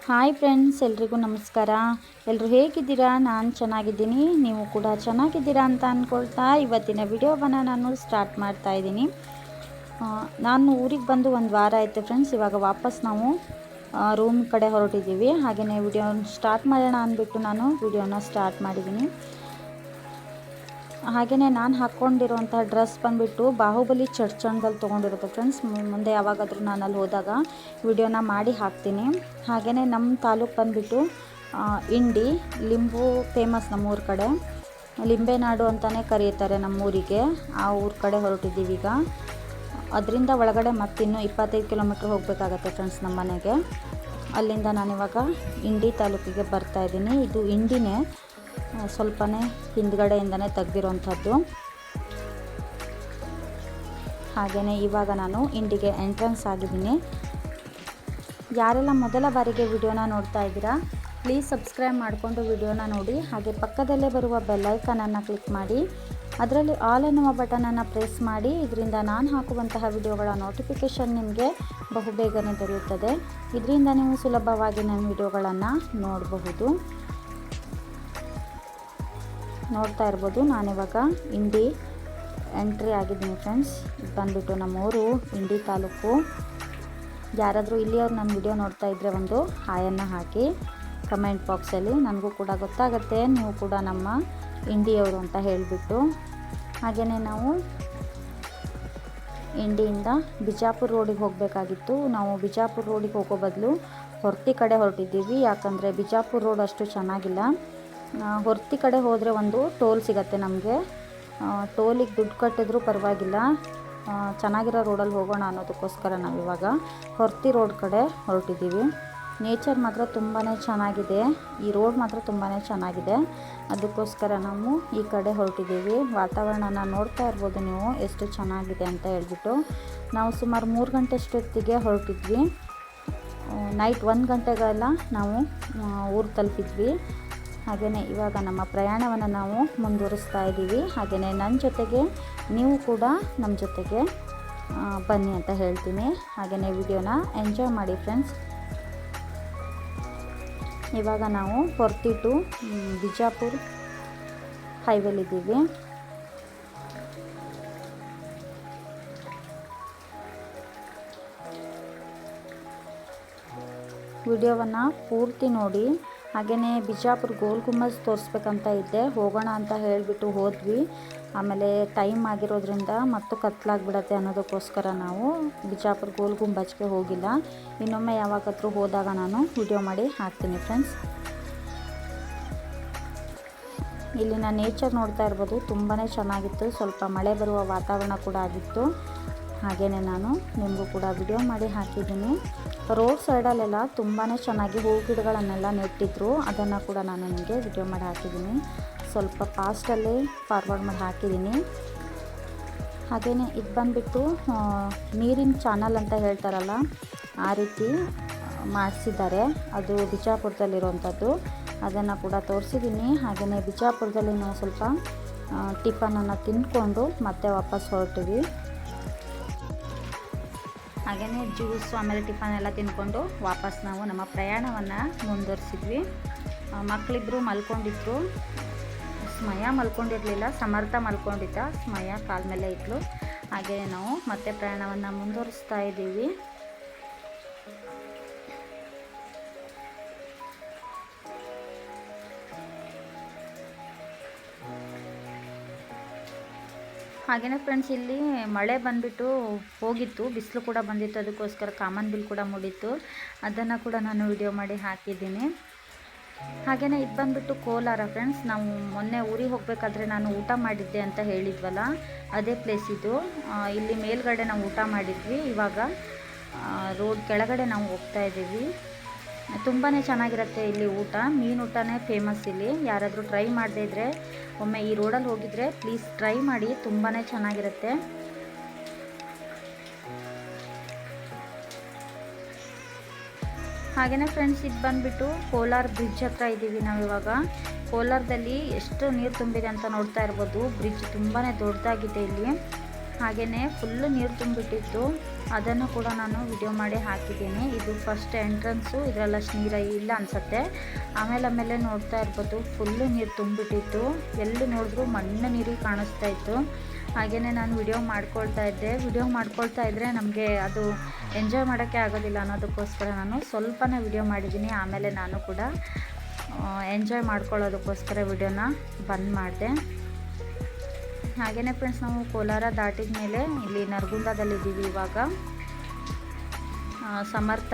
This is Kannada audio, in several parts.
ಹಾಯ್ ಫ್ರೆಂಡ್ಸ್, ಎಲ್ರಿಗೂ ನಮಸ್ಕಾರ. ಎಲ್ಲರೂ ಹೇಗಿದ್ದೀರಾ? ನಾನು ಚೆನ್ನಾಗಿದ್ದೀನಿ, ನೀವು ಕೂಡ ಚೆನ್ನಾಗಿದ್ದೀರಾ ಅಂತ ಅಂದ್ಕೊಳ್ತಾ ಇವತ್ತಿನ ವಿಡಿಯೋವನ್ನು ನಾನು ಸ್ಟಾರ್ಟ್ ಮಾಡ್ತಾ ಇದ್ದೀನಿ. ನಾನು ಊರಿಗೆ ಬಂದು ಒಂದು ವಾರ ಆಯಿತು ಫ್ರೆಂಡ್ಸ್. ಇವಾಗ ವಾಪಸ್ ನಾವು ರೂಮ್ ಕಡೆ ಹೊರಟಿದ್ದೀವಿ. ಹಾಗೆಯೇ ವಿಡಿಯೋನ ಸ್ಟಾರ್ಟ್ ಮಾಡೋಣ ಅಂದ್ಬಿಟ್ಟು ನಾನು ವಿಡಿಯೋನ ಸ್ಟಾರ್ಟ್ ಮಾಡಿದ್ದೀನಿ. ಹಾಗೆಯೇ ನಾನು ಹಾಕ್ಕೊಂಡಿರೋಂಥ ಡ್ರೆಸ್ ಬಂದುಬಿಟ್ಟು ಬಾಹುಬಲಿ ಚರ್ಚಂದಲ್ಲಿ ತೊಗೊಂಡಿರುತ್ತೆ ಫ್ರೆಂಡ್ಸ್. ಮುಂದೆ ಯಾವಾಗಾದರೂ ನಾನು ಅಲ್ಲಿ ಹೋದಾಗ ವಿಡಿಯೋನ ಮಾಡಿ ಹಾಕ್ತೀನಿ. ಹಾಗೆಯೇ ನಮ್ಮ ತಾಲೂಕು ಬಂದುಬಿಟ್ಟು ಇಂಡಿ, ಲಿಂಬು ಫೇಮಸ್ ನಮ್ಮೂರ ಕಡೆ. ಲಿಂಬೆನಾಡು ಅಂತಲೇ ಕರೀತಾರೆ ನಮ್ಮೂರಿಗೆ. ಆ ಊರ ಕಡೆ ಹೊರಟಿದ್ದೀವಿ ಈಗ. ಅದರಿಂದ ಒಳಗಡೆ ಮತ್ತಿನ್ನೂ 25 ಕಿಲೋಮೀಟ್ರ್ ಹೋಗಬೇಕಾಗತ್ತೆ ಫ್ರೆಂಡ್ಸ್ ನಮ್ಮ ಮನೆಗೆ. ಅಲ್ಲಿಂದ ನಾನಿವಾಗ ಇಂಡಿ ತಾಲೂಕಿಗೆ ಬರ್ತಾಯಿದ್ದೀನಿ. ಇದು ಇಂಡಿನೇ, ಸ್ವಲ್ಪನೇ ಹಿಂದ್ಗಡೆಯಿಂದನೇ ತೆಗ್ದಿರೋಂಥದ್ದು. ಹಾಗೆಯೇ ಇವಾಗ ನಾನು ಇಂಡಿಗೆ ಎಂಟ್ರೆನ್ಸ್ ಆಗಿದ್ದೀನಿ. ಯಾರೆಲ್ಲ ಮೊದಲ ಬಾರಿಗೆ ವಿಡಿಯೋನ ನೋಡ್ತಾ ಇದ್ದೀರಾ, ಪ್ಲೀಸ್ ಸಬ್ಸ್ಕ್ರೈಬ್ ಮಾಡಿಕೊಂಡು ವಿಡಿಯೋನ ನೋಡಿ. ಹಾಗೆ ಪಕ್ಕದಲ್ಲೇ ಬರುವ ಬೆಲ್ಲೈಕನನ್ನು ಕ್ಲಿಕ್ ಮಾಡಿ, ಅದರಲ್ಲಿ ಆಲ್ ಎನ್ನುವ ಬಟನನ್ನು ಪ್ರೆಸ್ ಮಾಡಿ. ಇದರಿಂದ ನಾನು ಹಾಕುವಂತಹ ವಿಡಿಯೋಗಳ ನೋಟಿಫಿಕೇಷನ್ ನಿಮಗೆ ಬಹುಬೇಗನೆ ದೊರೆಯುತ್ತದೆ. ಇದರಿಂದ ನೀವು ಸುಲಭವಾಗಿ ನನ್ನ ವಿಡಿಯೋಗಳನ್ನು ನೋಡಬಹುದು. ನೋಡ್ತಾ ಇರ್ಬೋದು, ನಾನಿವಾಗ ಇಂಡಿ ಎಂಟ್ರಿ ಆಗಿದ್ದೀನಿ ಫ್ರೆಂಡ್ಸ್. ಇದು ಬಂದುಬಿಟ್ಟು ನಮ್ಮೂರು ಇಂಡಿ ತಾಲೂಕು. ಯಾರಾದರೂ ಇಲ್ಲಿಯವ್ರು ನನ್ನ ವಿಡಿಯೋ ನೋಡ್ತಾ ಇದ್ದರೆ ಒಂದು ಹಾಯನ್ನು ಹಾಕಿ ಕಮೆಂಟ್ ಬಾಕ್ಸಲ್ಲಿ, ನನಗೂ ಕೂಡ ಗೊತ್ತಾಗುತ್ತೆ ನೀವು ಕೂಡ ನಮ್ಮ ಇಂಡಿಯವರು ಅಂತ ಹೇಳಿಬಿಟ್ಟು. ಹಾಗೆಯೇ ನಾವು ಇಂಡಿಯಿಂದ ಬಿಜಾಪುರ ರೋಡಿಗೆ ಹೋಗಬೇಕಾಗಿತ್ತು. ನಾವು ಬಿಜಾಪುರ ರೋಡಿಗೆ ಹೋಗೋ ಬದಲು ಹೊರ್ತಿ ಕಡೆ ಹೊರಟಿದ್ದೀವಿ. ಯಾಕಂದರೆ ಬಿಜಾಪುರ ರೋಡ್ ಅಷ್ಟು ಚೆನ್ನಾಗಿಲ್ಲ. ಹೊರ್ತಿ ಕಡೆ ಹೋದರೆ ಒಂದು ಟೋಲ್ ಸಿಗತ್ತೆ ನಮಗೆ. ಟೋಲಿಗೆ ದುಡ್ಡು ಕಟ್ಟಿದ್ರೂ ಪರವಾಗಿಲ್ಲ, ಚೆನ್ನಾಗಿರೋ ರೋಡಲ್ಲಿ ಹೋಗೋಣ ಅನ್ನೋದಕ್ಕೋಸ್ಕರ ನಾವಿವಾಗ ಹೊರ್ತಿ ರೋಡ್ ಕಡೆ ಹೊರಟಿದ್ದೀವಿ. ನೇಚರ್ ಮಾತ್ರ ತುಂಬಾ ಚೆನ್ನಾಗಿದೆ, ಈ ರೋಡ್ ಮಾತ್ರ ತುಂಬಾ ಚೆನ್ನಾಗಿದೆ. ಅದಕ್ಕೋಸ್ಕರ ನಾವು ಈ ಕಡೆ ಹೊರಟಿದ್ದೀವಿ. ವಾತಾವರಣನ ನೋಡ್ತಾ ಇರ್ಬೋದು ನೀವು ಎಷ್ಟು ಚೆನ್ನಾಗಿದೆ ಅಂತ ಹೇಳ್ಬಿಟ್ಟು. ನಾವು ಸುಮಾರು 3 ಗಂಟೆ ಅಷ್ಟೊತ್ತಿಗೆ ಹೊರಟಿದ್ವಿ. ನೈಟ್ 1 ಗಂಟೆಗೆಲ್ಲ ನಾವು ಊರು ತಲುಪಿದ್ವಿ. ಹಾಗೆಯೇ ಇವಾಗ ನಮ್ಮ ಪ್ರಯಾಣವನ್ನು ನಾವು ಮುಂದುವರಿಸ್ತಾ ಇದ್ದೀವಿ. ಹಾಗೆಯೇ ನನ್ನ ಜೊತೆಗೆ ನೀವು ಕೂಡ ನಮ್ಮ ಜೊತೆಗೆ ಬನ್ನಿ ಅಂತ ಹೇಳ್ತೀನಿ. ಹಾಗೆಯೇ ವಿಡಿಯೋನ ಎಂಜಾಯ್ ಮಾಡಿ ಫ್ರೆಂಡ್ಸ್. ಇವಾಗ ನಾವು ಹೊರ್ತಿ ಟು ಬಿಜಾಪುರ ಹೈವೇಲಿದ್ದೀವಿ. ವಿಡಿಯೋವನ್ನು ಪೂರ್ತಿ ನೋಡಿ. ಹಾಗೆಯೇ ಬಿಜಾಪುರ ಗೋಲ್ ಗುಂಬಜ್ ತೋರಿಸ್ಬೇಕಂತ ಇದ್ದೆ, ಹೋಗೋಣ ಅಂತ ಹೇಳಿಬಿಟ್ಟು ಹೋದ್ವಿ. ಆಮೇಲೆ ಟೈಮ್ ಆಗಿರೋದ್ರಿಂದ ಮತ್ತು ಕತ್ಲಾಗಿಬಿಡತ್ತೆ ಅನ್ನೋದಕ್ಕೋಸ್ಕರ ನಾವು ಬಿಜಾಪುರ ಗೋಲ್ ಗುಂಬಜ್ಗೆ ಹೋಗಿಲ್ಲ. ಇನ್ನೊಮ್ಮೆ ಯಾವಾಗಾದರೂ ಹೋದಾಗ ನಾನು ವಿಡಿಯೋ ಮಾಡಿ ಹಾಕ್ತೀನಿ ಫ್ರೆಂಡ್ಸ್. ಇಲ್ಲಿನ ನೇಚರ್ ನೋಡ್ತಾ ಇರ್ಬೋದು, ತುಂಬಾ ಚೆನ್ನಾಗಿತ್ತು. ಸ್ವಲ್ಪ ಮಳೆ ಬರುವ ವಾತಾವರಣ ಕೂಡ ಆಗಿತ್ತು. ಹಾಗೆಯೇ ನಾನು ನಿಮಗೂ ಕೂಡ ವಿಡಿಯೋ ಮಾಡಿ ಹಾಕಿದ್ದೀನಿ. ರೋಡ್ ಸೈಡಲ್ಲೆಲ್ಲ ತುಂಬಾ ಚೆನ್ನಾಗಿ ಹೂ ಗಿಡಗಳನ್ನೆಲ್ಲ ನೆಟ್ಟಿದ್ರು. ಅದನ್ನು ಕೂಡ ನಾನು ನಿಮಗೆ ವಿಡಿಯೋ ಮಾಡಿ ಹಾಕಿದ್ದೀನಿ. ಸ್ವಲ್ಪ ಫಾಸ್ಟಲ್ಲಿ ಫಾರ್ವರ್ಡ್ ಮಾಡಿ ಹಾಕಿದ್ದೀನಿ. ಹಾಗೆಯೇ ಇದು ಬಂದುಬಿಟ್ಟು ನೀರಿನ ಚಾನಲ್ ಅಂತ ಹೇಳ್ತಾರಲ್ಲ, ಆ ರೀತಿ ಮಾಡಿಸಿದ್ದಾರೆ. ಅದು ಬಿಜಾಪುರದಲ್ಲಿರುವಂಥದ್ದು. ಅದನ್ನು ಕೂಡ ತೋರಿಸಿದ್ದೀನಿ. ಹಾಗೆಯೇ ಬಿಜಾಪುರದಲ್ಲಿ ನಾವು ಸ್ವಲ್ಪ ಟಿಫನನ್ನು ತಿಂದ್ಕೊಂಡು ಮತ್ತೆ ವಾಪಸ್ ಹೊರಟಿವಿ. ಹಾಗೆಯೇ ಜ್ಯೂಸು ಆಮೇಲೆ ಟಿಫನ್ ಎಲ್ಲ ತಿಂದ್ಕೊಂಡು ವಾಪಸ್ ನಾವು ನಮ್ಮ ಪ್ರಯಾಣವನ್ನು ಮುಂದುವರಿಸಿದ್ವಿ. ಮಕ್ಕಳಿಬ್ಬರು ಮಲ್ಕೊಂಡಿದ್ರು. ಸ್ಮಯ ಮಲ್ಕೊಂಡಿರಲಿಲ್ಲ, ಸಮರ್ಥ ಮಲ್ಕೊಂಡಿದ್ದ. ಸ್ಮಯ ಕಾಲ ಮೇಲೆ ಇದ್ಲು. ಹಾಗೆಯೇ ನಾವು ಮತ್ತೆ ಪ್ರಯಾಣವನ್ನು ಮುಂದುವರಿಸ್ತಾ ಇದ್ದೀವಿ. ಹಾಗೆಯೇ ಫ್ರೆಂಡ್ಸ್, ಇಲ್ಲಿ ಮಳೆ ಬಂದುಬಿಟ್ಟು ಹೋಗಿತ್ತು, ಬಿಸಿಲು ಕೂಡ ಬಂದಿತ್ತು. ಅದಕ್ಕೋಸ್ಕರ ಕಾಮನ್ ಬಿಲ್ ಕೂಡ ಮೂಡಿತ್ತು. ಅದನ್ನು ಕೂಡ ನಾನು ವಿಡಿಯೋ ಮಾಡಿ ಹಾಕಿದ್ದೀನಿ. ಹಾಗೆಯೇ ಇದು ಬಂದುಬಿಟ್ಟು ಕೋಲಾರ ಫ್ರೆಂಡ್ಸ್. ನಾವು ಮೊನ್ನೆ ಊರಿಗೆ ಹೋಗಬೇಕಾದ್ರೆ ನಾನು ಊಟ ಮಾಡಿದ್ದೆ ಅಂತ ಹೇಳಿದ್ವಲ್ಲ, ಅದೇ ಪ್ಲೇಸ್ ಇದು. ಇಲ್ಲಿ ಮೇಲ್ಗಡೆ ನಾವು ಊಟ ಮಾಡಿದ್ವಿ. ಇವಾಗ ರೋಡ್ ಕೆಳಗಡೆ ನಾವು ಹೋಗ್ತಾ ಇದ್ದೀವಿ. ತುಂಬಾ ಚೆನ್ನಾಗಿರುತ್ತೆ ಇಲ್ಲಿ ಊಟ. ಮೀನು ಊಟನೇ ಫೇಮಸ್ ಇಲ್ಲಿ. ಯಾರಾದರೂ ಟ್ರೈ ಮಾಡದೇ ಇದ್ದರೆ ಒಮ್ಮೆ ಈ ರೋಡಲ್ಲಿ ಹೋಗಿದ್ರೆ ಪ್ಲೀಸ್ ಟ್ರೈ ಮಾಡಿ, ತುಂಬಾ ಚೆನ್ನಾಗಿರುತ್ತೆ. ಹಾಗೆಯೇ ಫ್ರೆಂಡ್ಸ್, ಇದು ಬಂದುಬಿಟ್ಟು ಕೋಲಾರ ಬ್ರಿಡ್ಜ್ ಹತ್ರ ಇದ್ದೀವಿ ನಾವಿವಾಗ. ಕೋಲಾರದಲ್ಲಿ ಎಷ್ಟು ನೀರು ತುಂಬಿದೆ ಅಂತ ನೋಡ್ತಾ ಇರ್ಬೋದು. ಬ್ರಿಡ್ಜ್ ತುಂಬಾ ದೊಡ್ಡದಾಗಿದೆ ಇಲ್ಲಿ. ಹಾಗೆಯೇ ಫುಲ್ಲು ನೀರು ತುಂಬಿಟ್ಟಿತ್ತು, ಅದನ್ನು ಕೂಡ ನಾನು ವಿಡಿಯೋ ಮಾಡಿ ಹಾಕಿದ್ದೀನಿ. ಇದು ಫಸ್ಟ್ ಎಂಟ್ರೆನ್ಸು, ಇದರಲ್ಲಷ್ಟು ನೀರು ಇಲ್ಲ ಅನಿಸುತ್ತೆ. ಆಮೇಲೆ ನೋಡ್ತಾ ಇರ್ಬೋದು ಫುಲ್ಲು ನೀರು ತುಂಬಿಟ್ಟಿತ್ತು, ಎಲ್ಲಿ ನೋಡಿದ್ರೂ ಮಣ್ಣು ನೀರು ಕಾಣಿಸ್ತಾ ಇತ್ತು. ಹಾಗೆಯೇ ನಾನು ವಿಡಿಯೋ ಮಾಡ್ಕೊಳ್ತಾ ಇದ್ದರೆ ನಮಗೆ ಅದು ಎಂಜಾಯ್ ಮಾಡೋಕ್ಕೆ ಆಗೋದಿಲ್ಲ ಅನ್ನೋದಕ್ಕೋಸ್ಕರ ನಾನು ಸ್ವಲ್ಪನೇ ವಿಡಿಯೋ ಮಾಡಿದ್ದೀನಿ. ಆಮೇಲೆ ನಾನು ಕೂಡ ಎಂಜಾಯ್ ಮಾಡ್ಕೊಳ್ಳೋದಕ್ಕೋಸ್ಕರ ವಿಡಿಯೋನ ಬಂದ್ ಮಾಡಿದೆ. ಹಾಗೆಯೇ ಫ್ರೆಂಡ್ಸ್, ನಾವು ಕೋಲಾರ ದಾಟಿದ ಮೇಲೆ ಇಲ್ಲಿ ನರಗುಂದದಲ್ಲಿದ್ದೀವಿ. ಇವಾಗ ಸಮರ್ಥ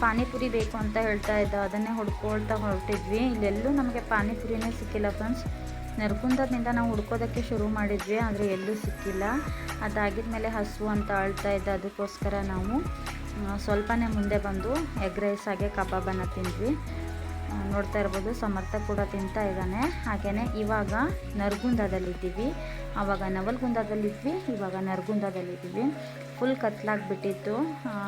ಪಾನಿಪುರಿ ಬೇಕು ಅಂತ ಹೇಳ್ತಾ ಇದ್ದ, ಅದನ್ನೇ ಹುಡ್ಕೊಳ್ತಾ ಹೊರಟಿದ್ವಿ. ಇಲ್ಲೆಲ್ಲೂ ನಮಗೆ ಪಾನಿಪುರಿನೇ ಸಿಕ್ಕಿಲ್ಲ ಫ್ರೆಂಡ್ಸ್. ನರಗುಂದದಿಂದ ನಾವು ಹುಡ್ಕೋದಕ್ಕೆ ಶುರು ಮಾಡಿದ್ವಿ, ಆದರೆ ಎಲ್ಲೂ ಸಿಕ್ಕಿಲ್ಲ. ಅದಾಗಿದ ಮೇಲೆ ಹಸು ಅಂತ ಅಳ್ತಾ ಇದ್ದ, ಅದಕ್ಕೋಸ್ಕರ ನಾವು ಸ್ವಲ್ಪನೇ ಮುಂದೆ ಬಂದು ಎಗ್ ರೈಸ್ ಹಾಗೆ ಕಬಾಬನ್ನು ತಿಂದ್ವಿ. ನೋಡ್ತಾ ಇರ್ಬೋದು ಸಮರ್ಥ ಕೂಡ ತಿಂತಾ ಇದ್ದಾನೆ. ಹಾಗೆಯೇ ಇವಾಗ ನರಗುಂದದಲ್ಲಿದ್ದೀವಿ. ಆವಾಗ ನವಲಗುಂದದಲ್ಲಿದ್ವಿ, ಇವಾಗ ನರಗುಂದದಲ್ಲಿದ್ದೀವಿ. ಫುಲ್ ಕತ್ಲಾಗಿಬಿಟ್ಟಿತ್ತು.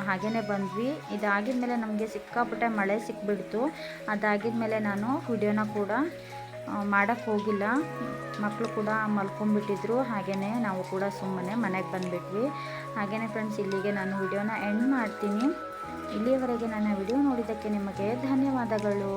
ಹಾಗೆಯೇ ಬಂದ್ವಿ. ಇದಾಗಿದ ಮೇಲೆ ನಮಗೆ ಸಿಕ್ಕಾಪಟ್ಟೆ ಮಳೆ ಸಿಕ್ಬಿಡ್ತು. ಅದಾಗಿದ ಮೇಲೆ ನಾನು ವಿಡಿಯೋನ ಕೂಡ ಮಾಡೋಕ್ಕೆ ಹೋಗಿಲ್ಲ. ಮಕ್ಕಳು ಕೂಡ ಮಲ್ಕೊಂಡ್ಬಿಟ್ಟಿದ್ರು. ಹಾಗೆಯೇ ನಾವು ಕೂಡ ಸುಮ್ಮನೆ ಮನೆಗೆ ಬಂದುಬಿಟ್ವಿ. ಹಾಗೆಯೇ ಫ್ರೆಂಡ್ಸ್, ಇಲ್ಲಿಗೆ ನಾನು ವಿಡಿಯೋನ ಎಂಡ್ ಮಾಡ್ತೀನಿ. ಇಲ್ಲಿಯವರೆಗೆ ನನ್ನ ವಿಡಿಯೋ ನೋಡಿದ್ದಕ್ಕೆ ನಿಮಗೆ ಧನ್ಯವಾದಗಳು.